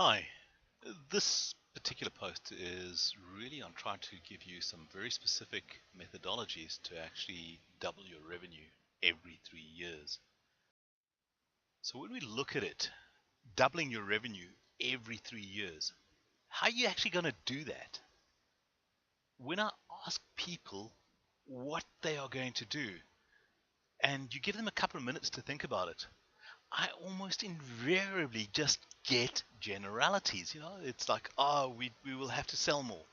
Hi, this particular post is really on trying to give you some very specific methodologies to actually double your revenue every 3 years. So when we look at it, doubling your revenue every 3 years, how are you actually going to do that? When I ask people what they are going to do, and you give them a couple of minutes to think about it, I almost invariably just get generalities. It's like, oh, we will have to sell more,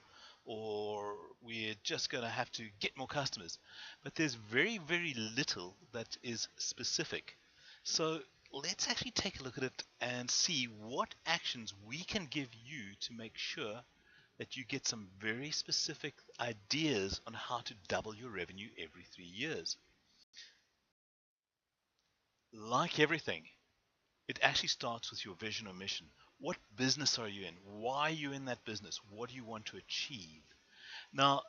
or we're just going to have to get more customers. But there's very, very little that is specific. So let's actually take a look at it and see what actions we can give you to make sure that you get some very specific ideas on how to double your revenue every 3 years. Like everything, it actually starts with your vision or mission. What business are you in? Why are you in that business? What do you want to achieve? Now,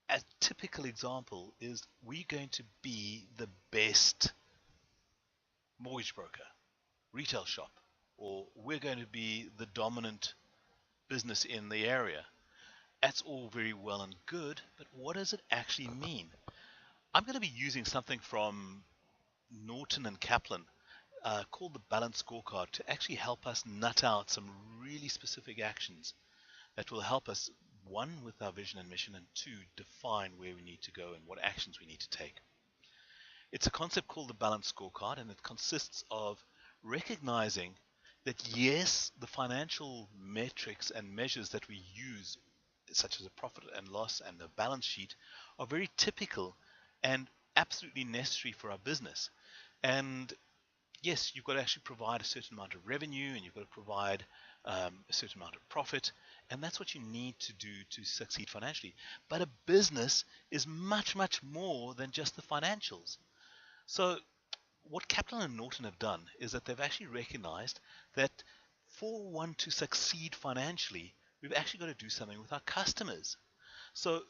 a typical example is we're going to be the best mortgage broker, retail shop, or we're going to be the dominant business in the area. That's all very well and good, but what does it actually mean? I'm going to be using something from Norton and Kaplan called the Balanced Scorecard to actually help us nut out some really specific actions that will help us, one, with our vision and mission, and two, define where we need to go and what actions we need to take. It's a concept called the Balanced Scorecard, and it consists of recognizing that, yes, the financial metrics and measures that we use, such as a profit and loss and the balance sheet, are very typical and absolutely necessary for our business. And yes, you've got to actually provide a certain amount of revenue, and you've got to provide a certain amount of profit, and that's what you need to do to succeed financially. But a business is much, much more than just the financials. So what Kaplan and Norton have done is that they've actually recognized that for one to succeed financially, we've actually got to do something with our customers. So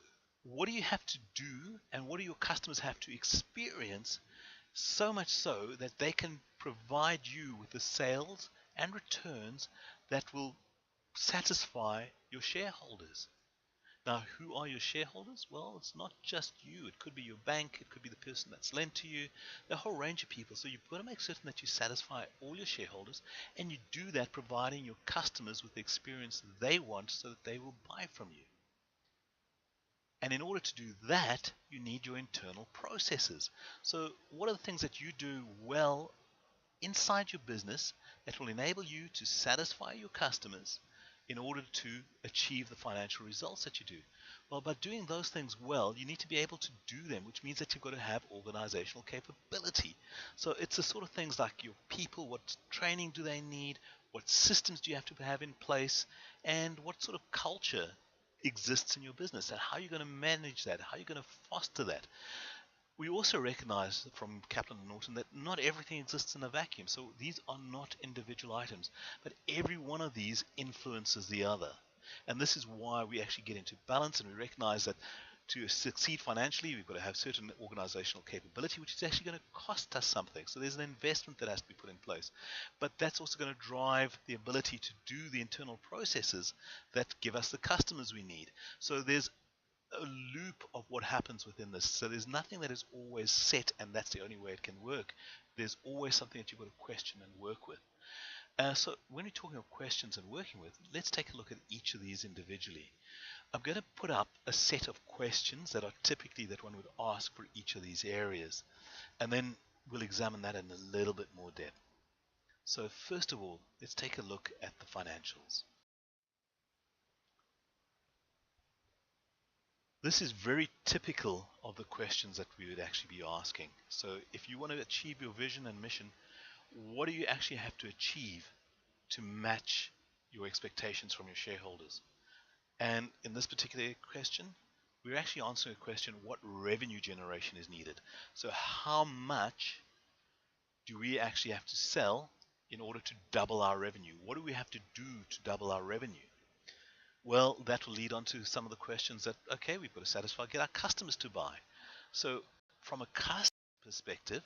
what do you have to do, and what do your customers have to experience, so much so that they can provide you with the sales and returns that will satisfy your shareholders? Now, who are your shareholders? Well, it's not just you. It could be your bank. It could be the person that's lent to you, a whole range of people. So you've got to make certain that you satisfy all your shareholders, and you do that providing your customers with the experience they want so that they will buy from you. And in order to do that, you need your internal processes. So what are the things that you do well inside your business that will enable you to satisfy your customers in order to achieve the financial results that you do? Well, by doing those things well, you need to be able to do them, which means that you've got to have organizational capability. So it's the sort of things like your people, what training do they need, what systems do you have to have in place, and what sort of culture exists in your business, and how you're going to manage that, how you're going to foster that. We also recognize from Kaplan and Norton that not everything exists in a vacuum. So these are not individual items, but every one of these influences the other. And this is why we actually get into balance, and we recognize that to succeed financially, we've got to have certain organizational capability, which is actually going to cost us something. So there's an investment that has to be put in place. But that's also going to drive the ability to do the internal processes that give us the customers we need. So there's a loop of what happens within this. So there's nothing that is always set and that's the only way it can work. There's always something that you've got to question and work with. So when we're talking of questions and working with, let's take a look at each of these individually. I'm going to put up a set of questions that are typically that one would ask for each of these areas, and then we'll examine that in a little bit more depth. So first of all, let's take a look at the financials. This is very typical of the questions that we would actually be asking. So if you want to achieve your vision and mission, what do you actually have to achieve to match your expectations from your shareholders? And in this particular question, we're actually answering a question, what revenue generation is needed? So how much do we actually have to sell in order to double our revenue? What do we have to do to double our revenue? Well, that will lead on to some of the questions that, okay, we've got to satisfy, get our customers to buy. So from a customer perspective,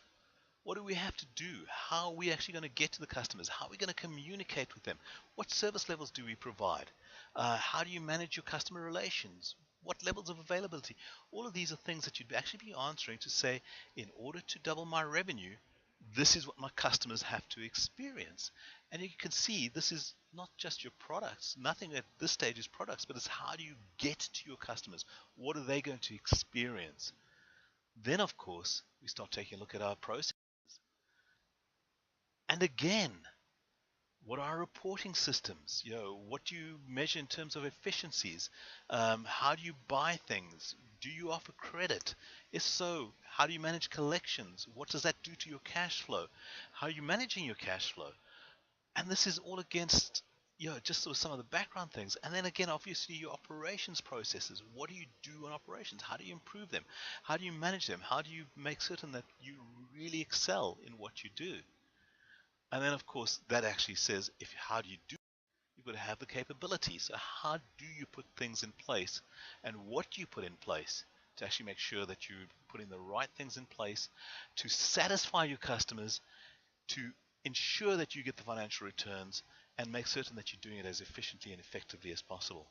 What do we have to do? How are we actually going to get to the customers? How are we going to communicate with them? What service levels do we provide? How do you manage your customer relations? What levels of availability? All of these are things that you'd actually be answering to say, in order to double my revenue, this is what my customers have to experience. And you can see this is not just your products. Nothing at this stage is products, but it's how do you get to your customers? What are they going to experience? Then, of course, we start taking a look at our process. And again, what are our reporting systems? What do you measure in terms of efficiencies? How do you buy things? Do you offer credit? If so, how do you manage collections? What does that do to your cash flow? How are you managing your cash flow? And this is all against, just sort of some of the background things. And then again, obviously, your operations processes. What do you do on operations? How do you improve them? How do you manage them? How do you make certain that you really excel in what you do? And then, of course, that actually says, how do you do it? You've got to have the capability. So how do you put things in place, and what do you put in place to actually make sure that you're putting the right things in place to satisfy your customers, to ensure that you get the financial returns, and make certain that you're doing it as efficiently and effectively as possible.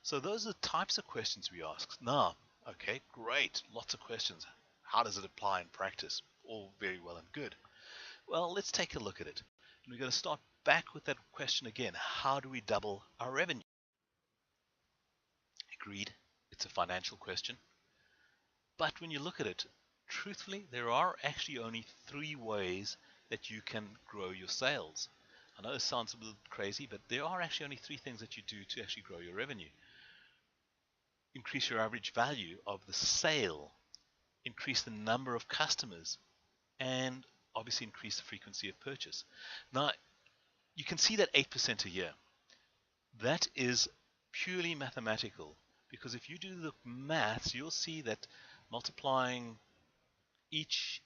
So those are the types of questions we ask. Now, okay, great, lots of questions. How does it apply in practice? All very well and good. Well, let's take a look at it. And we're going to start back with that question again. How do we double our revenue? Agreed, it's a financial question. But when you look at it, truthfully, there are actually only 3 ways that you can grow your sales. I know it sounds a little crazy, but there are actually only 3 things that you do to actually grow your revenue. Increase your average value of the sale, increase the number of customers, and obviously increase the frequency of purchase. Now, you can see that 8% a year. That is purely mathematical, because if you do the maths, you'll see that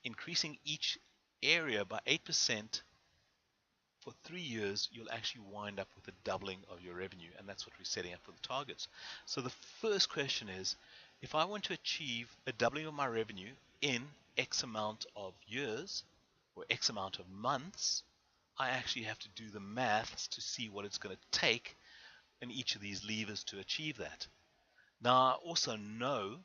increasing each area by 8% for 3 years, you'll actually wind up with a doubling of your revenue, and that's what we're setting up for the targets. So the first question is, if I want to achieve a doubling of my revenue in X amount of years, or X amount of months, I actually have to do the maths to see what it's going to take in each of these levers to achieve that. Now, I also know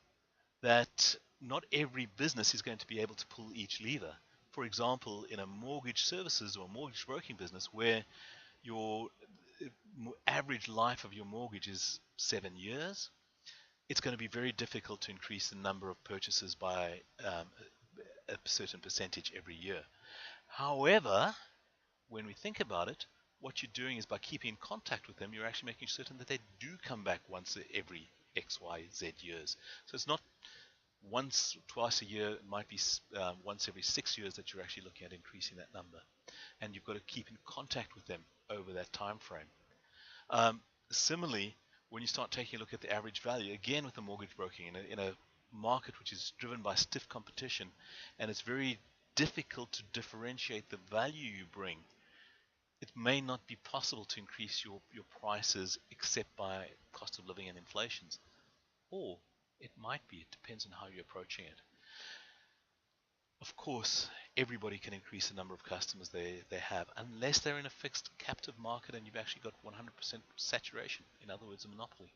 that not every business is going to be able to pull each lever. For example, in a mortgage services or mortgage broking business where your average life of your mortgage is 7 years, it's going to be very difficult to increase the number of purchases by a certain percentage every year. However, when we think about it, what you're doing is by keeping in contact with them, you're actually making certain that they do come back once every X, Y, Z years. So it's not once, twice a year. It might be once every 6 years that you're actually looking at increasing that number. And you've got to keep in contact with them over that time frame. Similarly, when you start taking a look at the average value, again with the mortgage broking, in a market which is driven by stiff competition, and it's very difficult to differentiate the value you bring, it may not be possible to increase your prices except by cost of living and inflations. Or it might be, it depends on how you're approaching it. Of course, everybody can increase the number of customers they have, unless they're in a fixed captive market and you've actually got 100% saturation, in other words, a monopoly.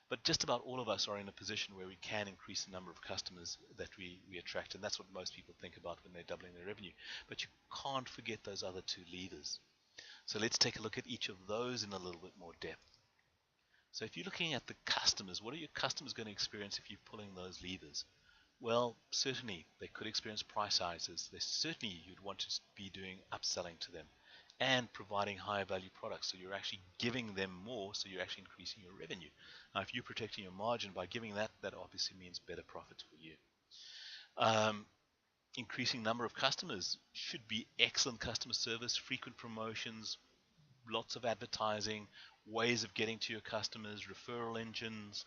But just about all of us are in a position where we can increase the number of customers that we attract, and that's what most people think about when they're doubling their revenue. But you can't forget those other 2 levers. So let's take a look at each of those in a little bit more depth. So if you're looking at the customers, what are your customers going to experience if you're pulling those levers? Well, certainly they could experience price rises. Certainly you'd want to be doing upselling to them and providing higher value products. So you're actually giving them more, so you're actually increasing your revenue. Now, if you're protecting your margin by giving that, that obviously means better profits for you. Increasing number of customers should be excellent customer service, frequent promotions, lots of advertising, ways of getting to your customers, referral engines,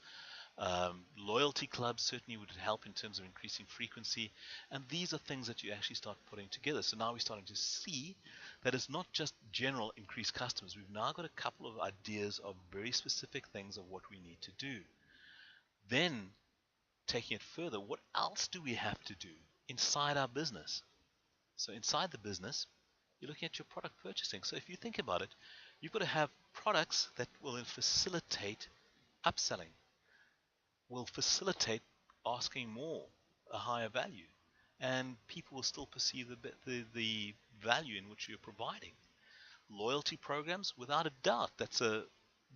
loyalty clubs certainly would help in terms of increasing frequency. And these are things that you actually start putting together. So now we're starting to see that it's not just general increased customers. We've now got a couple of ideas of very specific things of what we need to do. Then, taking it further, what else do we have to do inside our business? So inside the business, you're looking at your product purchasing. So if you think about it, you've got to have products that will facilitate upselling, will facilitate asking more, a higher value, and people will still perceive the value in which you're providing. Loyalty programs, without a doubt,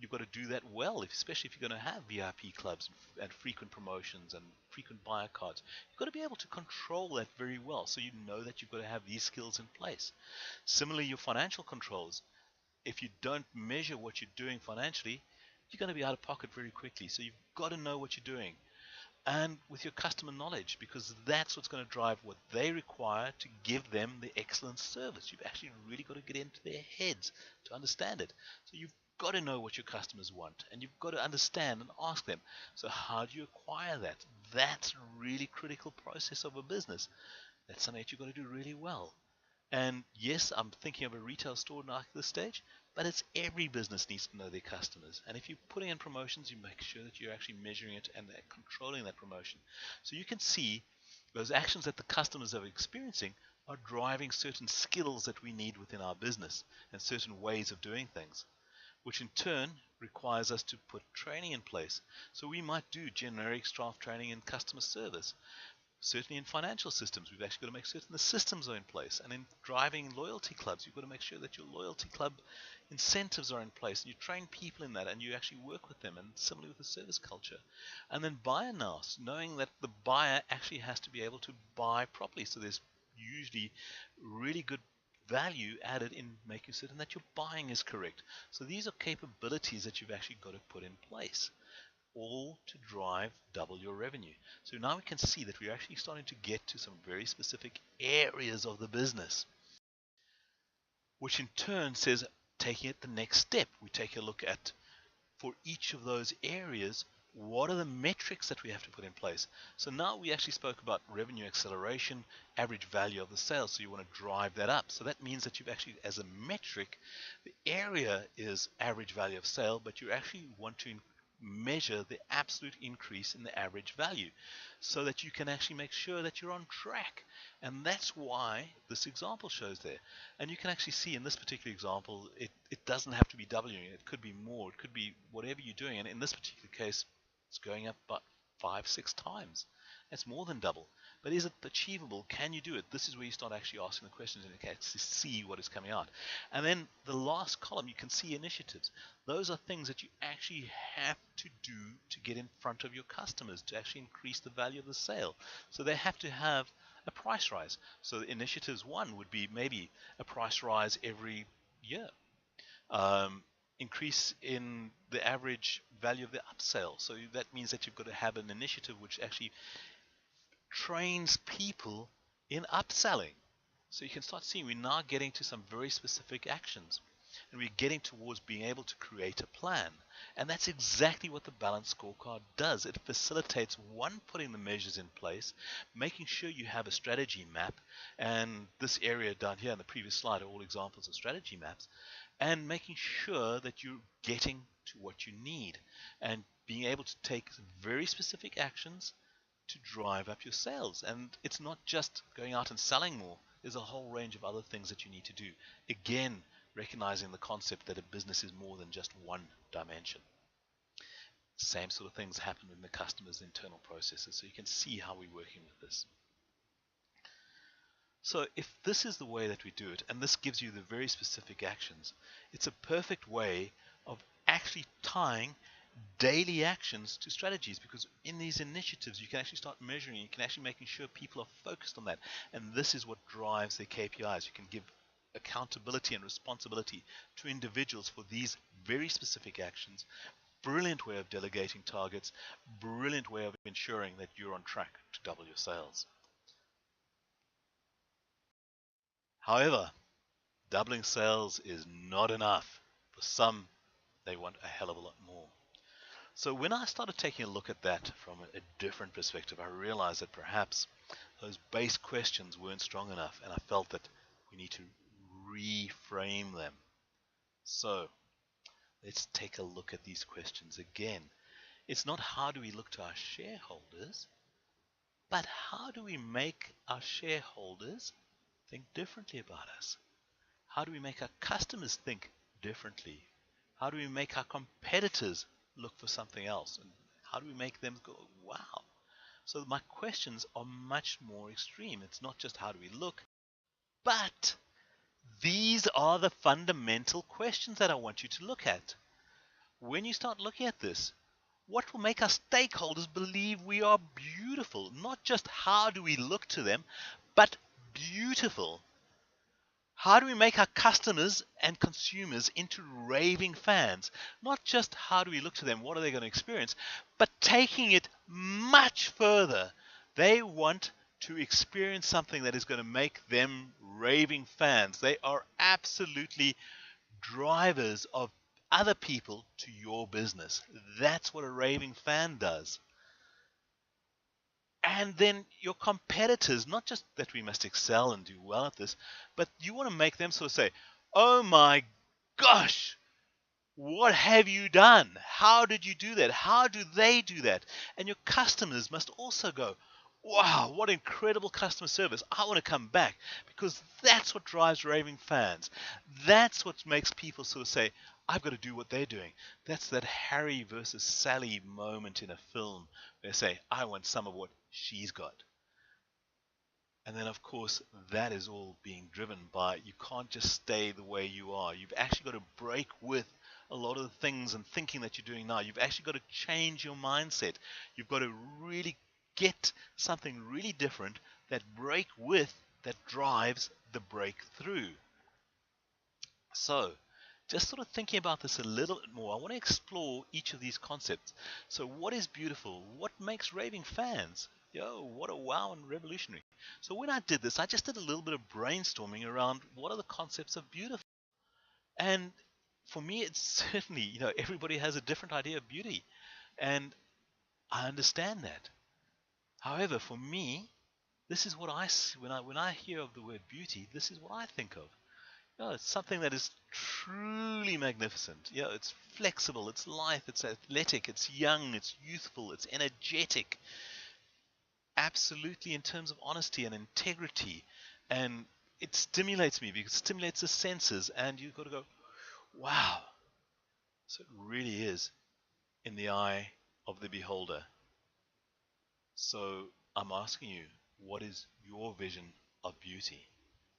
you've got to do that well, especially if you're going to have VIP clubs and frequent promotions and frequent buyer cards. You've got to be able to control that very well, so you know that you've got to have these skills in place. Similarly, your financial controls, if you don't measure what you're doing financially, you're going to be out of pocket very quickly. So you've got to know what you're doing. And with your customer knowledge, because that's what's going to drive what they require to give them the excellent service. You've actually really got to get into their heads to understand it. So you've got to know what your customers want, and you've got to understand and ask them. So how do you acquire that? That's a really critical process of a business. That's something that you've got to do really well. And yes, I'm thinking of a retail store now at this stage, but it's every business needs to know their customers. And if you're putting in promotions, you make sure that you're actually measuring it and controlling that promotion. So you can see those actions that the customers are experiencing are driving certain skills that we need within our business and certain ways of doing things, which in turn requires us to put training in place. So we might do generic staff training in customer service. Certainly in financial systems, we've actually got to make certain the systems are in place. And in driving loyalty clubs, you've got to make sure that your loyalty club incentives are in place. And you train people in that and you actually work with them. And similarly with the service culture. And then buyer nous, knowing that the buyer actually has to be able to buy properly. So there's usually really good value added in making certain that your buying is correct. So these are capabilities that you've actually got to put in place, all to drive double your revenue. So now we can see that we're actually starting to get to some very specific areas of the business, which in turn says taking it the next step. We take a look at, for each of those areas, what are the metrics that we have to put in place. So now we actually spoke about revenue acceleration, average value of the sale, so you want to drive that up. So that means that you've actually, as a metric, the area is average value of sale, but you actually want to measure the absolute increase in the average value so that you can actually make sure that you're on track. And that's why this example shows there. And you can actually see in this particular example, it doesn't have to be doubling. It could be more. It could be whatever you're doing. And in this particular case, it's going up about 5-6 times. That's more than double. But is it achievable? Can you do it? This is where you start actually asking the questions and you can actually see what is coming out. And then the last column, you can see initiatives. Those are things that you actually have to do to get in front of your customers to actually increase the value of the sale. So they have to have a price rise. So initiatives one would be maybe a price rise every year. Increase in the average value of the upsell. So that means that you've got to have an initiative which actually trains people in upselling. So you can start seeing we're now getting to some very specific actions. And we're getting towards being able to create a plan. And that's exactly what the Balanced Scorecard does. It facilitates, one, putting the measures in place, making sure you have a strategy map. And this area down here in the previous slide are all examples of strategy maps. And making sure that you're getting to what you need. And being able to take very specific actions to drive up your sales. And it's not just going out and selling more. There's a whole range of other things that you need to do. Again, recognizing the concept that a business is more than just one dimension. Same sort of things happen in the customer's internal processes. So you can see how we're working with this. So if this is the way that we do it, and this gives you the very specific actions, it's a perfect way of actually tying daily actions to strategies, because in these initiatives you can actually start measuring, you can actually making sure people are focused on that, and this is what drives their KPIs. You can give accountability and responsibility to individuals for these very specific actions. Brilliant way of delegating targets, brilliant way of ensuring that you're on track to double your sales. However, doubling sales is not enough. For some, they want a hell of a lot more. So when I started taking a look at that from a different perspective, I realized that perhaps those base questions weren't strong enough, and I felt that we need to reframe them. So let's take a look at these questions again. It's not how do we look to our shareholders, but how do we make our shareholders think differently about us? How do we make our customers think differently? How do we make our competitors look for something else? And how do we make them go, wow? So my questions are much more extreme. It's not just how do we look, but these are the fundamental questions that I want you to look at. When you start looking at this, what will make our stakeholders believe we are beautiful? Not just how do we look to them, but beautiful. How do we make our customers and consumers into raving fans? Not just how do we look to them, what are they going to experience, but taking it much further. They want to experience something that is going to make them raving fans. They are absolutely drivers of other people to your business. That's what a raving fan does. And then your competitors, not just that we must excel and do well at this, but you want to make them sort of say, oh my gosh, what have you done? How did you do that? How do they do that? And your customers must also go, wow, what incredible customer service. I want to come back, because that's what drives raving fans. That's what makes people sort of say, I've got to do what they're doing. That's that Harry versus Sally moment in a film where they say, I want some of what she's got. And then, of course, that is all being driven by, you can't just stay the way you are. You've actually got to break with a lot of the things and thinking that you're doing now. You've actually got to change your mindset. You've got to really get something really different that drives the breakthrough. So, just sort of thinking about this a little bit more, I want to explore each of these concepts. So what is beautiful? What makes raving fans? Yo, what a wow and revolutionary. So when I did this, I just did a little bit of brainstorming around what are the concepts of beautiful. And for me, it's certainly, everybody has a different idea of beauty. And I understand that. However, for me, this is what I see when I hear of the word beauty, this is what I think of. It's something that is truly magnificent. It's flexible, it's lithe, it's athletic, it's young, it's youthful, it's energetic. Absolutely, in terms of honesty and integrity. And it stimulates me because it stimulates the senses, and you've got to go, wow. So it really is in the eye of the beholder. So I'm asking you, what is your vision of beauty?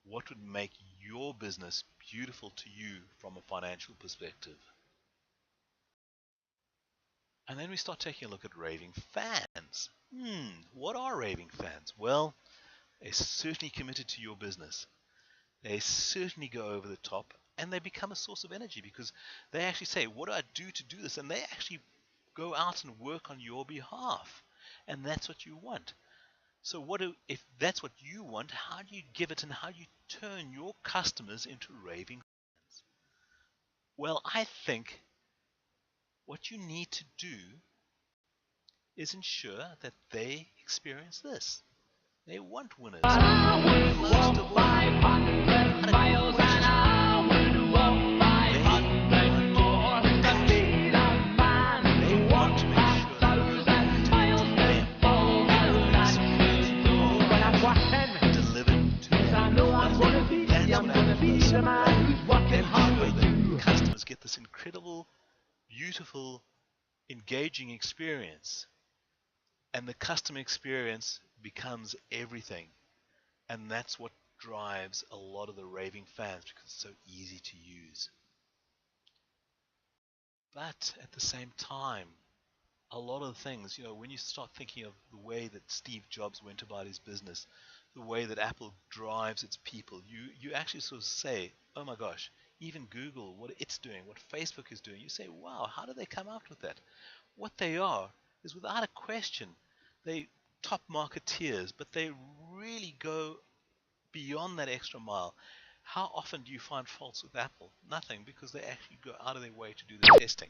What would make your business beautiful to you from a financial perspective? And then we start taking a look at raving fans. What are raving fans? Well, they're certainly committed to your business. They certainly go over the top, and they become a source of energy because they actually say, what do I do to do this? And they actually go out and work on your behalf. And that's what you want. So if that's what you want, how do you give it and how do you turn your customers into raving fans? Well, I think what you need to do is ensure that they experience this. They want winners. Most of all, customers get this incredible, beautiful, engaging experience, and the customer experience becomes everything. And that's what drives a lot of the raving fans because it's so easy to use. But at the same time, a lot of the things, when you start thinking of the way that Steve Jobs went about his business, the way that Apple drives its people, you actually sort of say, oh my gosh, even Google, what it's doing, what Facebook is doing, you say, wow, how did they come out with that? What they are is, without a question, they top marketeers, but they really go beyond that extra mile. How often do you find faults with Apple? Nothing, because they actually go out of their way to do the testing.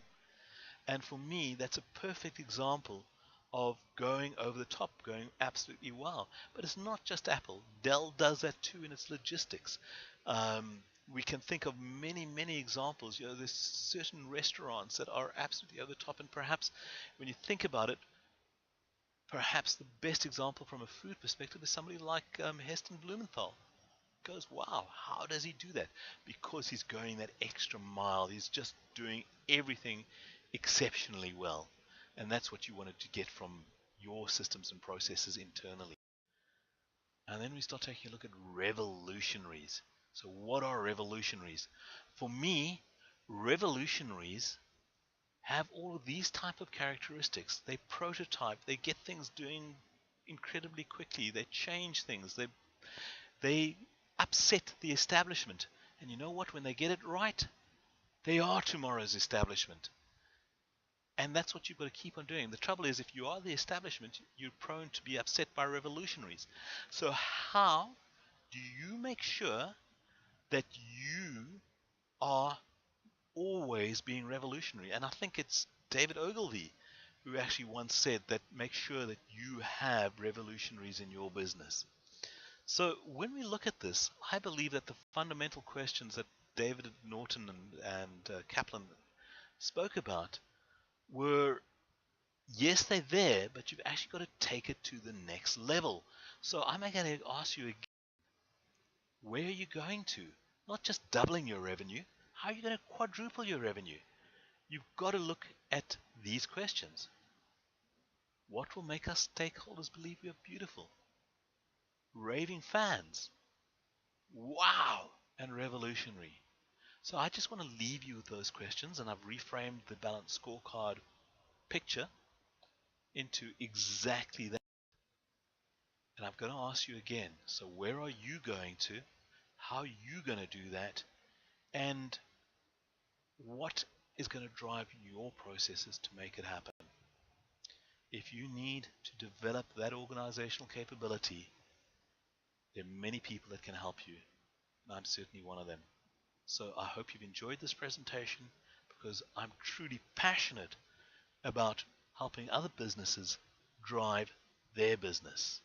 And for me, that's a perfect example of going over the top, going absolutely wow. But it's not just Apple. Dell does that too in its logistics. We can think of many, many examples. There's certain restaurants that are absolutely over the top, and perhaps when you think about it, perhaps the best example from a food perspective is somebody like Heston Blumenthal. goes, wow, how does he do that? Because he's going that extra mile. He's just doing everything exceptionally well. And that's what you wanted to get from your systems and processes internally. And then we start taking a look at revolutionaries. So what are revolutionaries? For me, revolutionaries have all of these type of characteristics. They prototype, they get things doing incredibly quickly, they change things, they upset the establishment. And you know what? When they get it right, they are tomorrow's establishment. And that's what you've got to keep on doing. The trouble is, if you are the establishment, you're prone to be upset by revolutionaries. So how do you make sure that you are always being revolutionary? And I think it's David Ogilvy who actually once said that make sure that you have revolutionaries in your business. So when we look at this, I believe that the fundamental questions that David Norton and Kaplan spoke about were, yes, they're there, but you've actually got to take it to the next level. So I'm going to ask you again, where are you going to? Not just doubling your revenue. How are you going to quadruple your revenue? You've got to look at these questions. What will make our stakeholders believe we are beautiful? Raving fans. Wow! And revolutionary. So I just want to leave you with those questions, and I've reframed the balanced scorecard picture into exactly that. And I'm going to ask you again, so where are you going to? How are you going to do that? And what is going to drive your processes to make it happen? If you need to develop that organizational capability, there are many people that can help you, and I'm certainly one of them. So I hope you've enjoyed this presentation, because I'm truly passionate about helping other businesses drive their business.